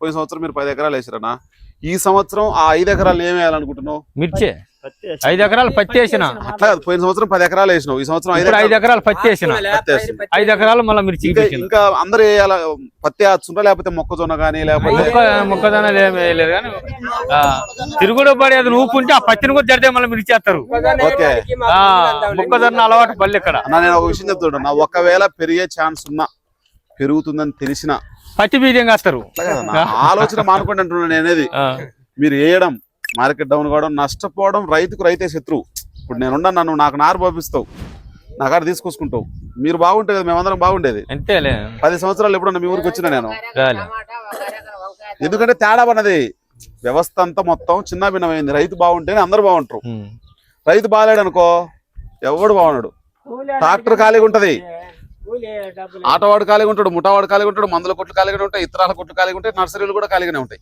పోయిన సంవత్సరం మీరు 10 ఎకరాలు వేసారన్నా, ఈ సంవత్సరం ఆ 5 ఎకరాలు ఏం వేయాలనుకుంటున్నావు? మిర్చి 5 ఎకరాలు పత్తి వేసిన. అట్లా కాదు, పోయిన సంవత్సం 10 ఎకరాలు వేసినావు, ఈ సంవత్సరం 5 ఎకరాలు పత్తి వేసిన. 5 ఎకరాలు మళ్ళీ మిర్చి. ఇంకా అందరు వేయాల పత్తి వేస్తుంటా, లేకపోతే మొక్కజొన్న కానీ, లేకపోతే మొక్కజొన్న వేయలేదు కానీ తిరుగుడు పడి అది ఊపుంటే ఆ పత్తిని కూడా జరితే మళ్ళీ మిర్చి వేస్తారు. ఓకే, మొక్కజొన్న అలవాటు పల్లె ఇక్కడ. నేను ఒక విషయం చెప్తున్నా, ఒకవేళ పెరిగే ఛాన్స్ ఉన్నా, పెరుగుతుందని తెలిసిన పత్తి బీజం వేస్తారు. ఆలోచన మానుకోండి అంటున్నాను నేను. అనేది మీరు వేయడం, మార్కెట్ డౌన్ కావడం, నష్టపోవడం రైతుకు రైతే శత్రువు. ఇప్పుడు నేనున్నా, నన్ను నాకు నారు పంపిస్తావు, నా కాడ తీసుకొసుకుంటావు, మీరు బాగుంటే కదా మేమందరం బాగుండేది. అంతేలే. 10 సంవత్సరాలు ఎప్పుడన్నా మీ ఊరికి వచ్చినా నేను, ఎందుకంటే తేడా పన్నది వ్యవస్థ అంతా మొత్తం చిన్న భిన్నమైంది. రైతు బాగుంటేనే అందరు బాగుంటారు. రైతు బాగాలేడు అనుకో ఎవడు బాగున్నాడు. ట్రాక్టర్ ఖాళీగా ఉంటది, ఆటోవాడు ఖాళీగా ఉంటాడు, ముఠావాడు ఖాళీగా ఉంటాడు, మందుల కొట్లు ఖాళీగానే ఉంటాయి, ఇతరాల కొట్లు ఖాళీగా ఉంటాయి, నర్సరీలు కూడా ఖాళీగానే ఉంటాయి.